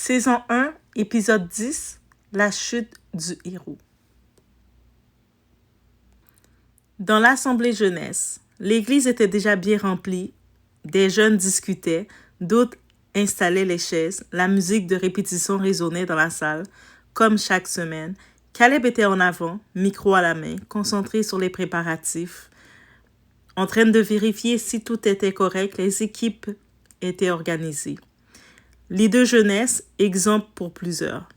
Saison 1, épisode 10, la chute du héros. Dans l'assemblée jeunesse, l'église était déjà bien remplie, des jeunes discutaient, d'autres installaient les chaises, la musique de répétition résonnait dans la salle, comme chaque semaine. Caleb était en avant, micro à la main, concentré sur les préparatifs, en train de vérifier si tout était correct, les équipes étaient organisées. Leader jeunesse, exemple pour plusieurs.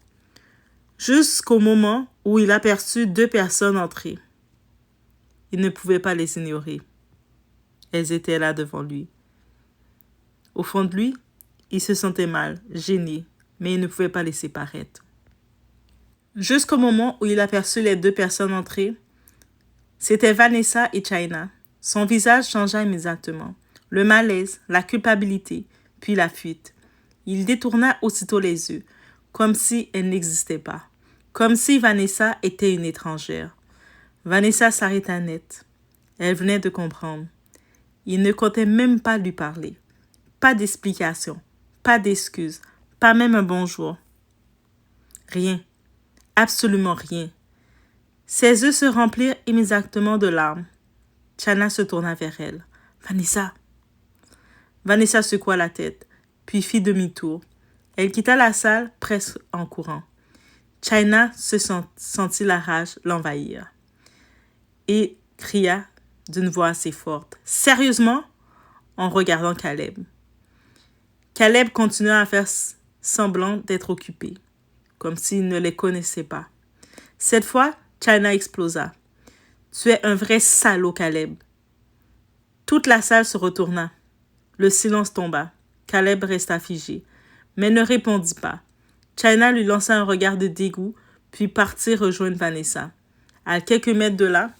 Jusqu'au moment où il aperçut 2 personnes entrer. Il ne pouvait pas les ignorer. Elles étaient là devant lui. Au fond de lui, il se sentait mal, gêné, mais il ne pouvait pas laisser paraître. Jusqu'au moment où il aperçut les 2 personnes entrer, c'était Vanessa et China. Son visage changea immédiatement. Le malaise, la culpabilité, puis la fuite. Il détourna aussitôt les yeux, comme si elle n'existait pas, comme si Vanessa était une étrangère. Vanessa s'arrêta net. Elle venait de comprendre. Il ne comptait même pas lui parler. Pas d'explication, pas d'excuse, pas même un bonjour. Rien, absolument rien. Ses yeux se remplirent immédiatement de larmes. Chana se tourna vers elle. « Vanessa !» Vanessa secoua la tête, puis fit demi-tour. Elle quitta la salle presque en courant. China se sentit la rage l'envahir et cria d'une voix assez forte. « Sérieusement ?» en regardant Caleb. Caleb continua à faire semblant d'être occupé, comme s'il ne les connaissait pas. Cette fois, China explosa. « Tu es un vrai salaud, Caleb. » Toute la salle se retourna. Le silence tomba. Caleb resta figé, mais ne répondit pas. China lui lança un regard de dégoût, puis partit rejoindre Vanessa. À quelques mètres de là,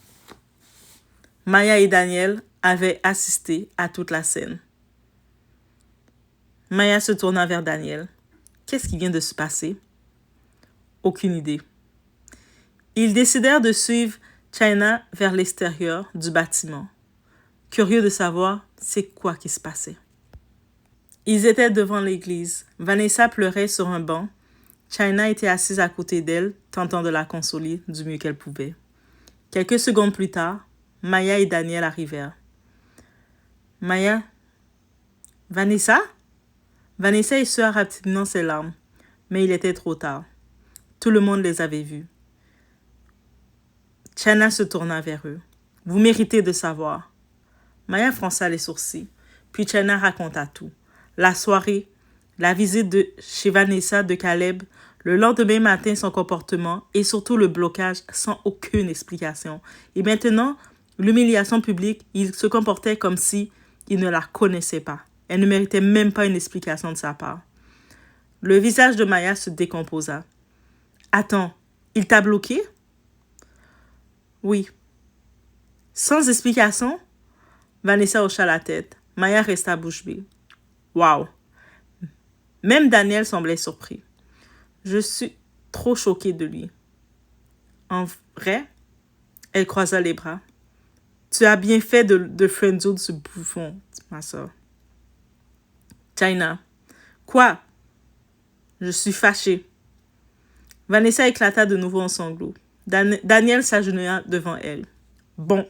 Maya et Daniel avaient assisté à toute la scène. Maya se tourna vers Daniel. Qu'est-ce qui vient de se passer? Aucune idée. Ils décidèrent de suivre China vers l'extérieur du bâtiment, curieux de savoir c'est quoi qui se passait. Ils étaient devant l'église. Vanessa pleurait sur un banc. China était assise à côté d'elle, tentant de la consoler du mieux qu'elle pouvait. Quelques secondes plus tard, Maya et Daniel arrivèrent. Maya? Vanessa? Vanessa essuya rapidement ses larmes, mais il était trop tard. Tout le monde les avait vus. Chana se tourna vers eux. Vous méritez de savoir. Maya fronça les sourcils, puis Chana raconta tout. La soirée, la visite chez Vanessa de Caleb, le lendemain matin son comportement et surtout le blocage sans aucune explication. Et maintenant, l'humiliation publique, il se comportait comme si il ne la connaissait pas. Elle ne méritait même pas une explication de sa part. Le visage de Maya se décomposa. Attends, il t'a bloqué? Oui. Sans explication? Vanessa hocha la tête. Maya resta bouche bée. Wow! Même Daniel semblait surpris. Je suis trop choquée de lui. En vrai? Elle croisa les bras. Tu as bien fait de friendzone ce bouffon, ma soeur. China. Quoi? Je suis fâchée. Vanessa éclata de nouveau en sanglots. Daniel s'agenouilla devant elle. Bon.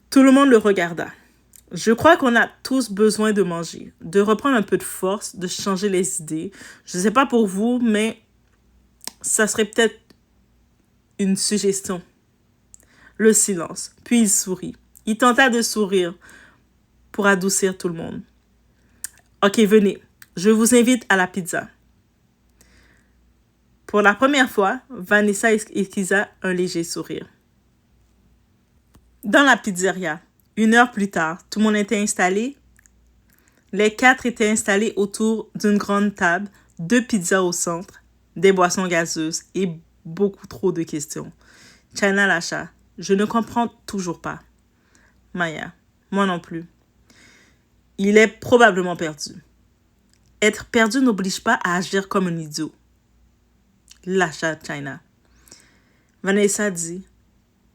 Tout le monde le regarda. Je crois qu'on a tous besoin de manger, de reprendre un peu de force, de changer les idées. Je ne sais pas pour vous, mais ça serait peut-être une suggestion. Le silence. Puis il sourit. Il tenta de sourire pour adoucir tout le monde. Ok, venez. Je vous invite à la pizza. Pour la première fois, Vanessa esquissa un léger sourire. Dans la pizzeria, 1 heure plus tard, tout le monde était installé. Les 4 étaient installés autour d'une grande table, 2 pizzas au centre, des boissons gazeuses et beaucoup trop de questions. China lâcha. Je ne comprends toujours pas. Maya. Moi non plus. Il est probablement perdu. Être perdu n'oblige pas à agir comme un idiot. Lâcha China. Vanessa dit.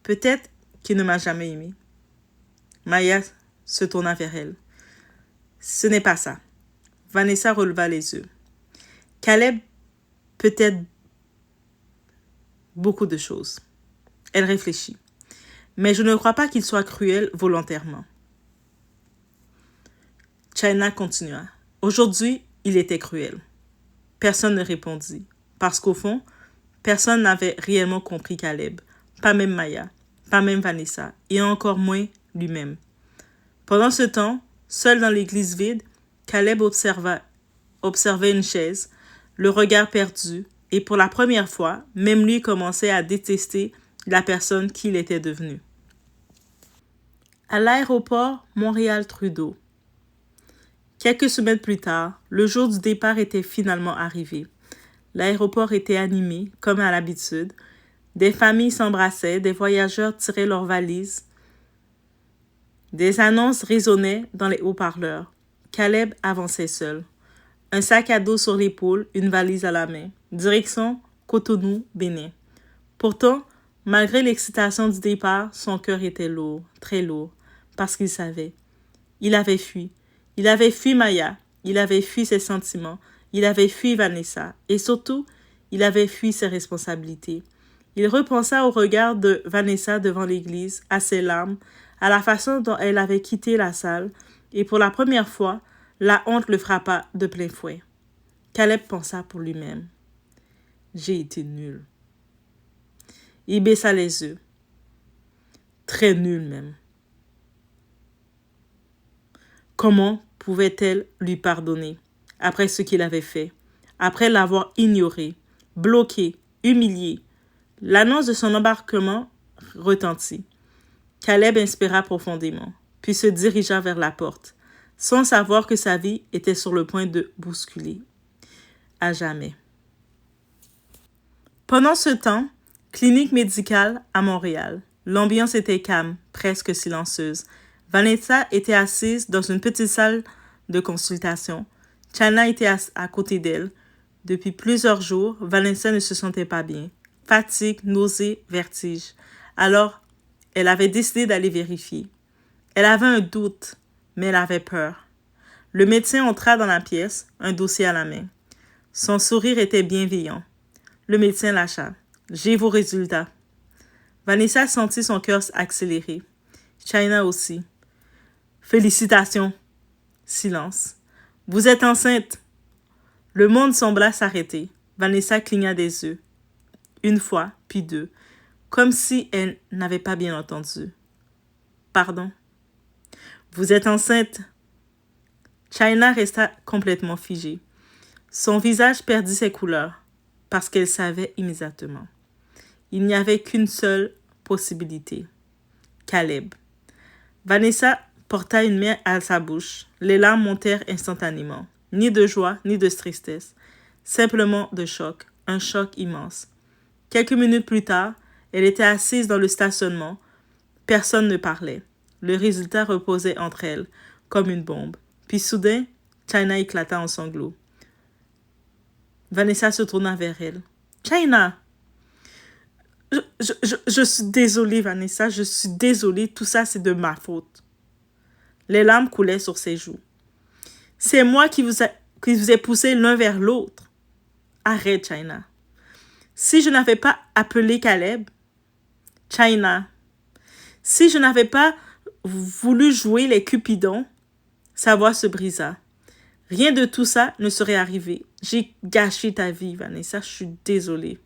Peut-être qu'il ne m'a jamais aimé. Maya se tourna vers elle. Ce n'est pas ça. Vanessa releva les yeux. Caleb peut-être beaucoup de choses. Elle réfléchit. Mais je ne crois pas qu'il soit cruel volontairement. China continua. Aujourd'hui, il était cruel. Personne ne répondit. Parce qu'au fond, personne n'avait réellement compris Caleb. Pas même Maya, pas même Vanessa, et encore moins lui-même. Pendant ce temps, seul dans l'église vide, Caleb observait une chaise, le regard perdu, et pour la première fois, même lui commençait à détester la personne qu'il était devenu. À l'aéroport Montréal-Trudeau. Quelques semaines plus tard, le jour du départ était finalement arrivé. L'aéroport était animé, comme à l'habitude. Des familles s'embrassaient, des voyageurs tiraient leurs valises. Des annonces résonnaient dans les haut-parleurs. Caleb avançait seul. Un sac à dos sur l'épaule, une valise à la main. Direction Cotonou, Bénin. Pourtant, malgré l'excitation du départ, son cœur était lourd, très lourd, parce qu'il savait. Il avait fui. Il avait fui Maya, il avait fui ses sentiments, il avait fui Vanessa, et surtout, il avait fui ses responsabilités. Il repensa au regard de Vanessa devant l'église, à ses larmes, à la façon dont elle avait quitté la salle, et pour la première fois, la honte le frappa de plein fouet. Caleb pensa pour lui-même. J'ai été nul. Il baissa les yeux. Très nul même. Comment pouvait-elle lui pardonner après ce qu'il avait fait, après l'avoir ignoré, bloqué, humilié? L'annonce de son embarquement retentit. Caleb inspira profondément, puis se dirigea vers la porte, sans savoir que sa vie était sur le point de bousculer. À jamais. Pendant ce temps, clinique médicale à Montréal. L'ambiance était calme, presque silencieuse. Vanessa était assise dans une petite salle de consultation. China était à côté d'elle. Depuis plusieurs jours, Vanessa ne se sentait pas bien. Fatigue, nausées, vertige. Alors, elle avait décidé d'aller vérifier. Elle avait un doute, mais elle avait peur. Le médecin entra dans la pièce, un dossier à la main. Son sourire était bienveillant. Le médecin lâcha. « J'ai vos résultats. » Vanessa sentit son cœur accélérer. China aussi. « Félicitations. » Silence. « Vous êtes enceinte. » Le monde sembla s'arrêter. Vanessa cligna des yeux. Une fois, puis deux, comme si elle n'avait pas bien entendu. « Pardon. »« Vous êtes enceinte. » China resta complètement figée. Son visage perdit ses couleurs, parce qu'elle savait immédiatement. Il n'y avait qu'une seule possibilité. Caleb. Vanessa porta une main à sa bouche. Les larmes montèrent instantanément. Ni de joie, ni de tristesse. Simplement de choc. Un choc immense. Quelques minutes plus tard, elle était assise dans le stationnement. Personne ne parlait. Le résultat reposait entre elles, comme une bombe. Puis soudain, China éclata en sanglots. Vanessa se tourna vers elle. « China! Je suis désolée, Vanessa, je suis désolée, tout ça c'est de ma faute. » Les larmes coulaient sur ses joues. « C'est moi qui vous ai poussé l'un vers l'autre. » Arrête, China. Si je n'avais pas appelé Caleb, China, si je n'avais pas voulu jouer les Cupidons, sa voix se brisa. Rien de tout ça ne serait arrivé. J'ai gâché ta vie, Vanessa, je suis désolée.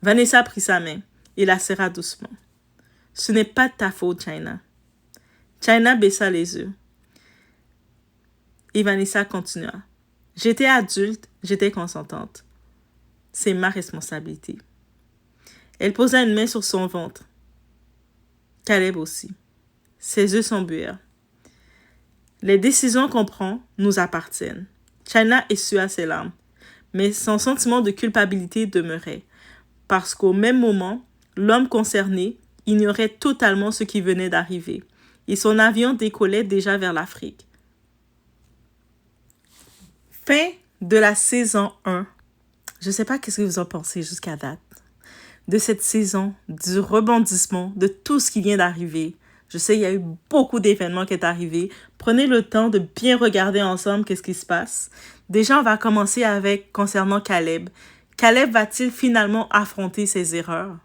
Vanessa prit sa main et la serra doucement. Ce n'est pas de ta faute, China. China baissa les yeux. Et Vanessa continua. J'étais adulte, j'étais consentante. C'est ma responsabilité. Elle posa une main sur son ventre. Caleb aussi. Ses yeux s'embuèrent. Les décisions qu'on prend nous appartiennent. China essuya ses larmes, mais son sentiment de culpabilité demeurait, parce qu'au même moment, l'homme concerné ignorait totalement ce qui venait d'arriver, et son avion décollait déjà vers l'Afrique. Fin de la saison 1. Je ne sais pas qu'est-ce que vous en pensez jusqu'à date de cette saison, du rebondissement, de tout ce qui vient d'arriver. Je sais, il y a eu beaucoup d'événements qui sont arrivés. Prenez le temps de bien regarder ensemble qu'est-ce qui se passe. Déjà, on va commencer avec concernant Caleb. Caleb va-t-il finalement affronter ses erreurs?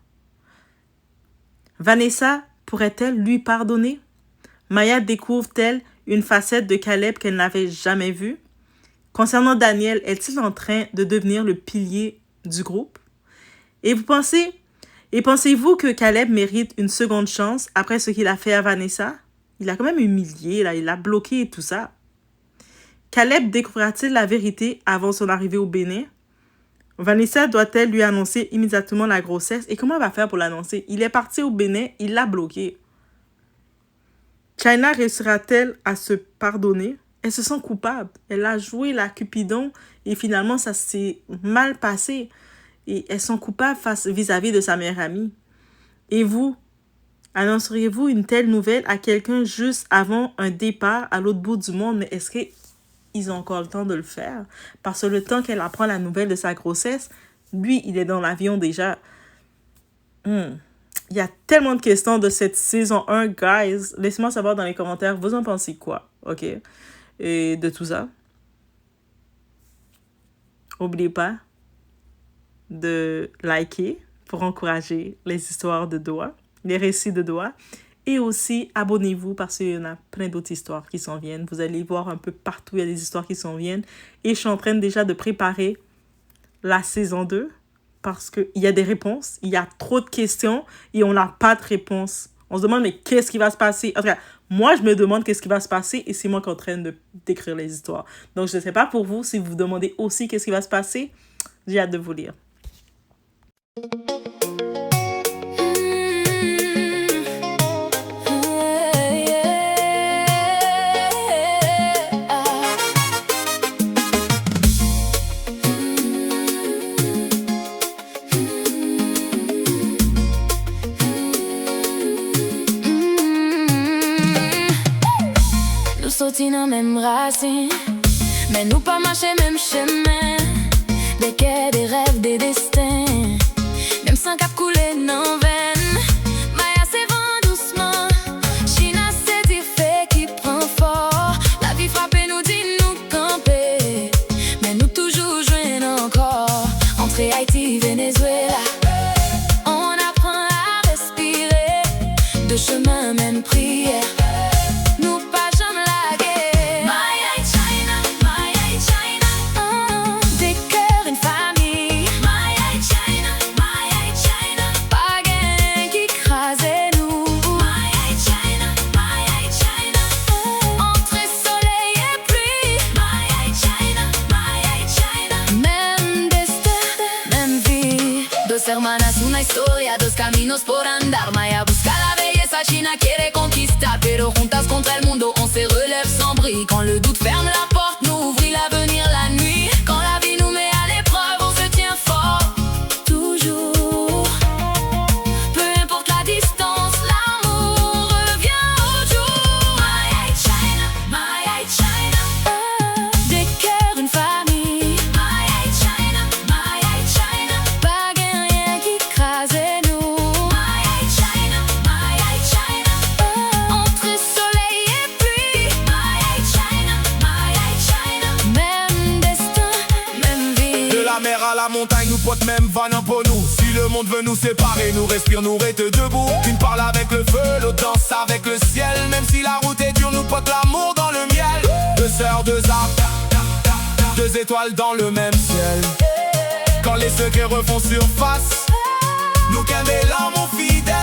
Vanessa pourrait-elle lui pardonner? Maya découvre-t-elle une facette de Caleb qu'elle n'avait jamais vue? Concernant Daniel, est-il en train de devenir le pilier du groupe? Et pensez-vous que Caleb mérite une seconde chance après ce qu'il a fait à Vanessa? Il a quand même humilié, là, il l'a bloqué et tout ça. Caleb découvrira-t-il la vérité avant son arrivée au Bénin? Vanessa doit-elle lui annoncer immédiatement la grossesse? Et comment elle va faire pour l'annoncer? Il est parti au Bénin, il l'a bloqué. China réussira-t-elle à se pardonner? Elle se sent coupable. Elle a joué la Cupidon et finalement, ça s'est mal passé. Et elles sont coupables vis-à-vis de sa meilleure amie. Et vous, annonceriez-vous une telle nouvelle à quelqu'un juste avant un départ à l'autre bout du monde? Mais est-ce qu'ils ont encore le temps de le faire? Parce que le temps qu'elle apprend la nouvelle de sa grossesse, lui, il est dans l'avion déjà. Il y a tellement de questions de cette saison 1, guys. Laissez-moi savoir dans les commentaires, vous en pensez quoi? OK? Et de tout ça. N'oubliez pas de liker pour encourager les histoires de Doha, les récits de Doha. Et aussi, abonnez-vous parce qu'il y en a plein d'autres histoires qui s'en viennent. Vous allez voir un peu partout, il y a des histoires qui s'en viennent. Et je suis en train déjà de préparer la saison 2 parce qu'il y a des réponses. Il y a trop de questions et on n'a pas de réponse. On se demande, mais qu'est-ce qui va se passer? En tout cas, moi, je me demande qu'est-ce qui va se passer et c'est moi qui suis en train d'écrire les histoires. Donc, je ne sais pas pour vous, si vous vous demandez aussi qu'est-ce qui va se passer, j'ai hâte de vous lire. Sorti dans même racine, mais nous pas marcher même chemin. Des quais, des rêves, des destins, même sans cap couler dans veine. Maya c'est vent doucement, China c'est effet qui prend fort. La vie frappe et nous dit nous camper, mais nous toujours joindre encore. Entre Haïti, Venezuela, on apprend à respirer. De chemin même prière. Hermanas, una historia, dos caminos por andar. Maya busca la belleza, China quiere conquistar. Pero juntas contra el mundo, on se relève sans bris. Quand le doute ferme la porte, nous ouvrit l'avenir la nuit. Quand la vie nous met à l'épreuve, on se tient fort. Toujours, peu importe la distance, l'amour revient au jour. Maya China, Maya China. Des cœurs, une famille. Maya China, Maya China. Entre soleil et pluie, Maya China, Maya China. Même destin, même vie. De la mer à la montagne, nous potes même van pour nous. Si le monde veut nous séparer, nous respire, nous reste debout. Une parle avec le feu, l'autre danse avec le ciel. Même si la route est dure, nous potes l'amour dans le miel. Deux sœurs, deux âmes, deux étoiles dans le même ciel. Quand les secrets refont surface, nous qu'un l'amour fidèle.